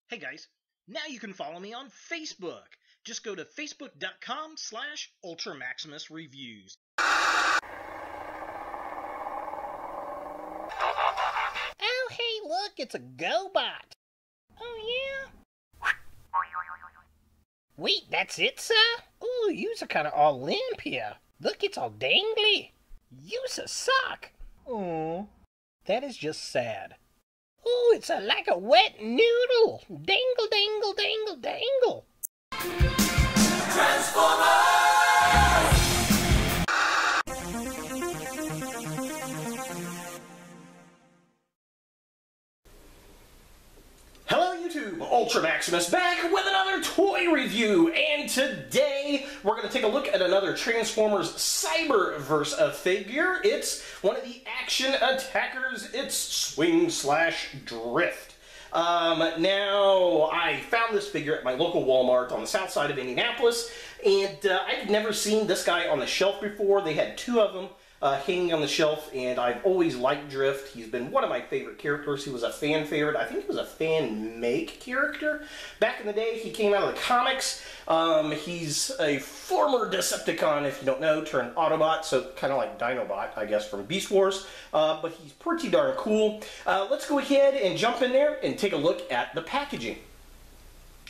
Hey guys, now you can follow me on Facebook. Just go to facebook.com/UltraMaximusReviews. Oh, hey, look, it's a GoBot. Oh, yeah? Wait, that's it, sir? Ooh, yous are kind of all limp here. Look, it's all dangly. Yous a suck. Oh, that is just sad. Ooh, it's like a wet noodle. Dangle, dangle, dangle, dangle. Transformers! Hello YouTube, Ultra Maximus back with another toy review, and today we're going to take a look at another Transformers Cyberverse figure. It's one of the action attackers. It's Swing/Drift. Now, I found this figure at my local Walmart on the south side of Indianapolis, and I've never seen this guy on the shelf before. They had two of them hanging on the shelf, and I've always liked Drift. He's been one of my favorite characters. He was a fan favorite. I think he was a fan-make character. Back in the day, he came out of the comics. He's a former Decepticon, if you don't know, turned Autobot, so kind of like Dinobot, I guess, from Beast Wars. But he's pretty darn cool. Let's go ahead and jump in there and take a look at the packaging.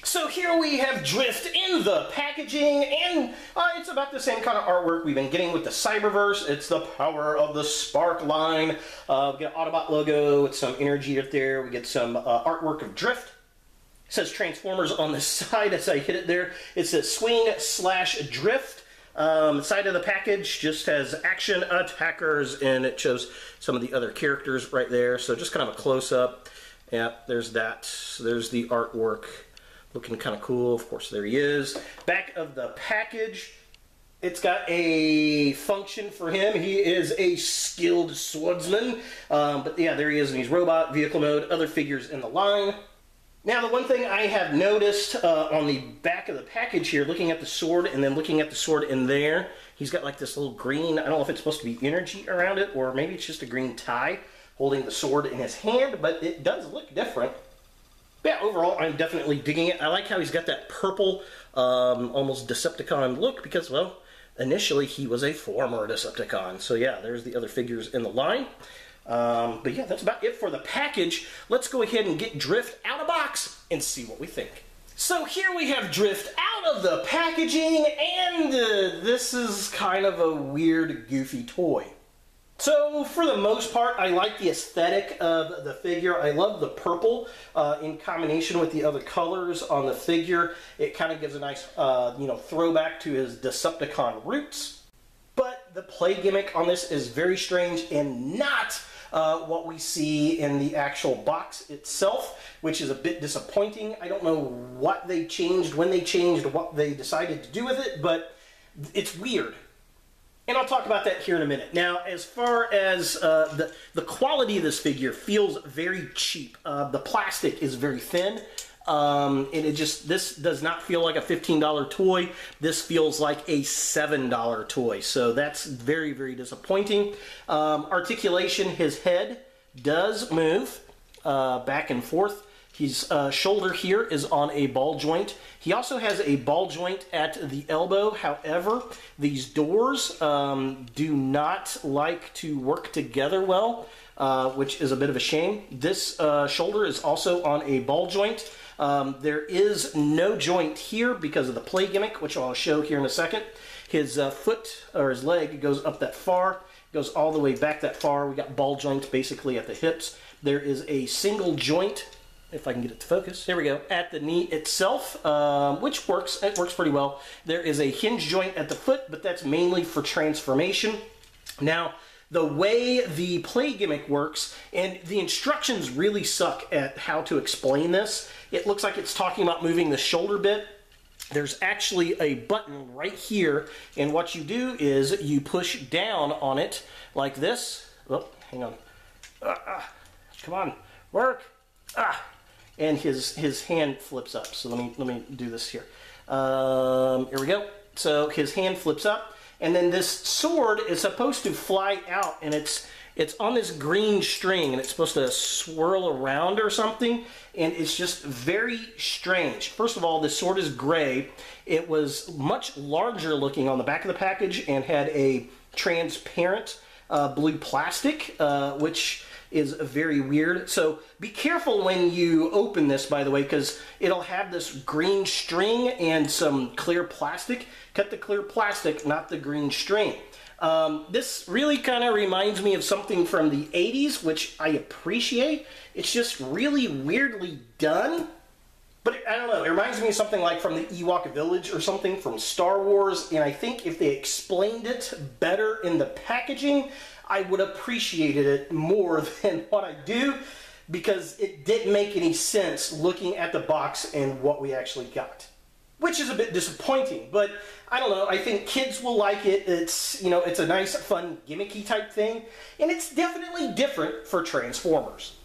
So here we have Drift in the packaging, and it's about the same kind of artwork we've been getting with the Cyberverse. It's the Power of the Spark line. We get an Autobot logo with some energy up there. We get some artwork of Drift. It says Transformers on the side as I hit it there. It says Swing/Drift. The side of the package just has action attackers, and it shows some of the other characters right there. So just kind of a close-up. Yeah, there's that. So there's the artwork. Looking kind of cool. Of course, there he is. Back of the package, it's got a function for him. He is a skilled swordsman. But yeah, there he is in his robot, vehicle mode, other figures in the line. Now, the one thing I have noticed on the back of the package here, looking at the sword and then looking at the sword in there, he's got like this little green, I don't know if it's supposed to be energy around it, or maybe it's just a green tie holding the sword in his hand, but it does look different. Yeah, overall, I'm definitely digging it. I like how he's got that purple, almost Decepticon look because, well, initially he was a former Decepticon. So yeah, there's the other figures in the line. But yeah, that's about it for the package. Let's go ahead and get Drift out of box and see what we think. So here we have Drift out of the packaging, and this is kind of a weird, goofy toy. So, for the most part, I like the aesthetic of the figure. I love the purple in combination with the other colors on the figure. It kind of gives a nice, throwback to his Decepticon roots. But the play gimmick on this is very strange and not what we see in the actual box itself, which is a bit disappointing. I don't know what they changed, when they changed, what they decided to do with it, but it's weird. And I'll talk about that here in a minute. Now, as far as the quality of this figure feels very cheap. The plastic is very thin, and this does not feel like a $15 toy. This feels like a $7 toy, so that's very, very disappointing. Articulation, his head does move back and forth. His shoulder here is on a ball joint. He also has a ball joint at the elbow. However, these doors do not like to work together well, which is a bit of a shame. This shoulder is also on a ball joint. There is no joint here because of the play gimmick, which I'll show here in a second. His foot, or his leg, goes up that far, goes all the way back that far. We got ball joints basically at the hips. There is a single joint, if I can get it to focus. There we go. At the knee itself, which works. It works pretty well. There is a hinge joint at the foot, but that's mainly for transformation. Now, the way the play gimmick works, and the instructions really suck at how to explain this. It looks like it's talking about moving the shoulder bit. There's actually a button right here, and what you do is you push down on it like this. Oh, hang on. Come on, work. And his hand flips up. So let me do this here. Here we go. So his hand flips up, and then this sword is supposed to fly out, and It's on this green string, and it's supposed to swirl around or something, and it's just very strange. First of all, this sword is gray. It was much larger looking on the back of the package and had a transparent blue plastic, which is very weird. So be careful when you open this, by the way, because it'll have this green string and some clear plastic. Cut the clear plastic, not the green string. This really kind of reminds me of something from the 80s, which I appreciate. It's just really weirdly done. But I don't know, it reminds me of something like from the Ewok Village or something from Star Wars, and I think if they explained it better in the packaging, I would appreciate it more than what I do, because it didn't make any sense looking at the box and what we actually got. Which is a bit disappointing, but I don't know, I think kids will like it. It's, you know, it's a nice, fun, gimmicky type thing, and it's definitely different for Transformers.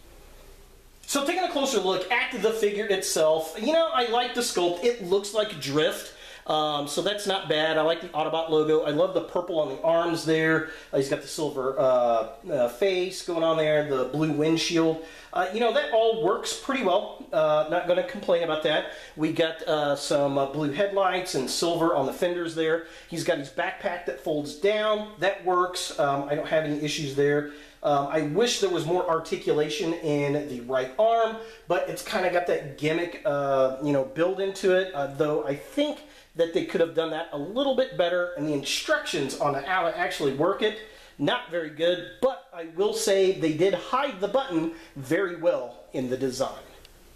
So taking a closer look at the figure itself, you know, I like the sculpt. It looks like Drift, so that's not bad. I like the Autobot logo. I love the purple on the arms there. He's got the silver face going on there, the blue windshield. You know, that all works pretty well. Not going to complain about that. We got some blue headlights and silver on the fenders there. He's got his backpack that folds down. That works. I don't have any issues there. I wish there was more articulation in the right arm, but it's kind of got that gimmick, you know, build into it, though I think that they could have done that a little bit better, and the instructions on how to actually work it, not very good, but I will say they did hide the button very well in the design.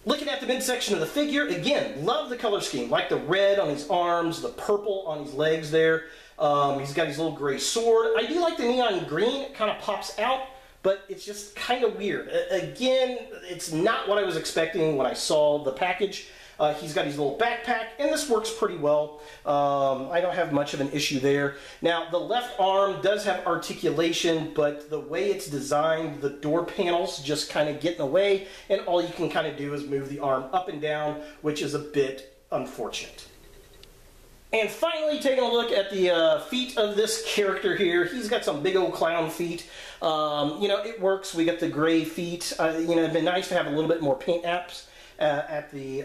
Looking at the midsection of the figure, again, love the color scheme. Like the red on his arms, the purple on his legs there. He's got his little gray sword. I do like the neon green. It kind of pops out, but it's just kind of weird. Again, it's not what I was expecting when I saw the package. He's got his little backpack, and this works pretty well. I don't have much of an issue there. Now, the left arm does have articulation, but the way it's designed, the door panels just kind of get in the way, and all you can kind of do is move the arm up and down, which is a bit unfortunate. And finally, taking a look at the feet of this character here, he's got some big old clown feet. You know, it works. We got the gray feet. You know, it'd been nice to have a little bit more paint apps at the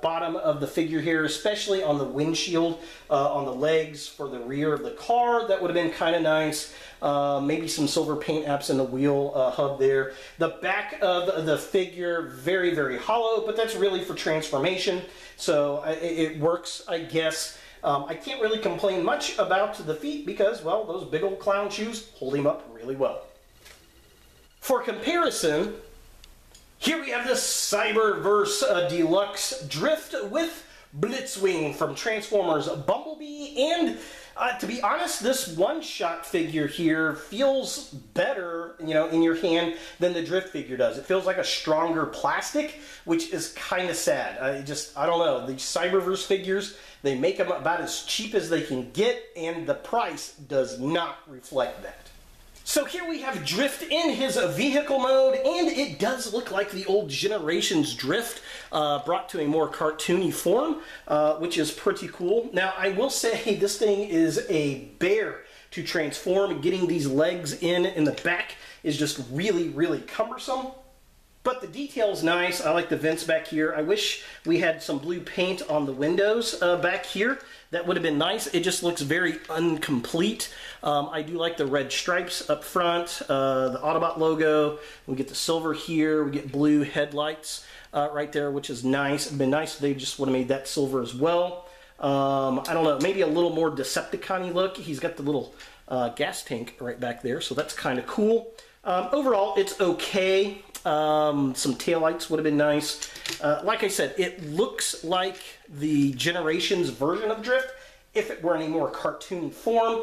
bottom of the figure here, especially on the windshield, on the legs for the rear of the car. That would have been kind of nice. Maybe some silver paint apps in the wheel hub there. The back of the figure, very, very hollow, but that's really for transformation, so it works, I guess. I can't really complain much about the feet because, well, those big old clown shoes hold him up really well. For comparison, here we have the Cyberverse Deluxe Drift with Blitzwing from Transformers Bumblebee, and to be honest, this one-shot figure here feels better, you know, in your hand than the Drift figure does. It feels like a stronger plastic, which is kind of sad. I don't know. These Cyberverse figures, they make them about as cheap as they can get, and the price does not reflect that. So here we have Drift in his vehicle mode, and it does look like the old Generations Drift brought to a more cartoony form, which is pretty cool. Now, I will say this thing is a bear to transform. Getting these legs in the back is just really, really cumbersome. But the detail's nice. I like the vents back here. I wish we had some blue paint on the windows back here. That would have been nice. It just looks very incomplete. I do like the red stripes up front, the Autobot logo. We get the silver here. We get blue headlights right there, which is nice. It'd been nice if they just would have made that silver as well. I don't know, maybe a little more Decepticon-y look. He's got the little gas tank right back there, so that's kind of cool. Overall, it's okay. Some taillights would have been nice. Like I said, it looks like the Generations version of Drift. If it were in a more cartoon form,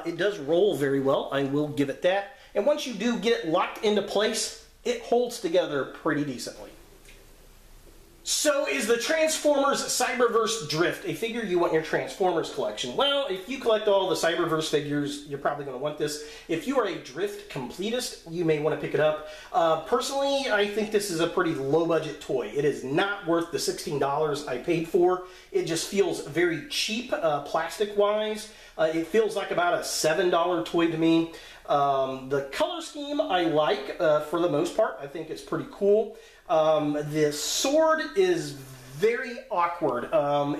it does roll very well. I will give it that. And once you do get it locked into place, it holds together pretty decently. So is the Transformers Cyberverse Drift a figure you want in your Transformers collection? Well, if you collect all the Cyberverse figures, you're probably going to want this. If you are a Drift completist, you may want to pick it up. Personally, I think this is a pretty low-budget toy. It is not worth the $16 I paid for. It just feels very cheap plastic-wise. It feels like about a $7 toy to me. The color scheme I like for the most part. I think it's pretty cool. The sword is very awkward.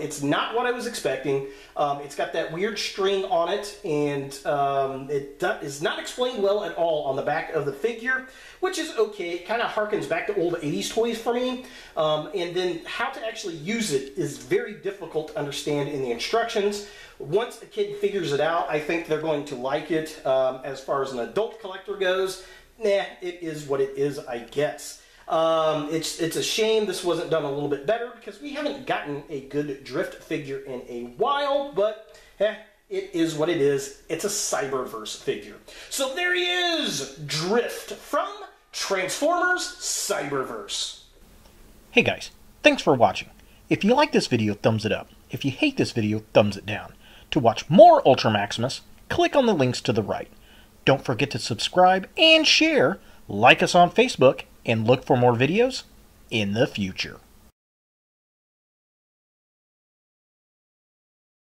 It's not what I was expecting. It's got that weird string on it, and it is not explained well at all on the back of the figure, which is okay. It kind of harkens back to old 80s toys for me. And then how to actually use it is very difficult to understand in the instructions. Once a kid figures it out, I think they're going to like it. As far as an adult collector goes, nah, it is what it is, I guess. It's a shame this wasn't done a little bit better because we haven't gotten a good Drift figure in a while, but it is what it is. It's a Cyberverse figure. So there he is, Drift from Transformers Cyberverse. Hey guys, thanks for watching. If you like this video, thumbs it up. If you hate this video, thumbs it down. To watch more Ultra Maximus, click on the links to the right. Don't forget to subscribe and share, like us on Facebook, and look for more videos in the future.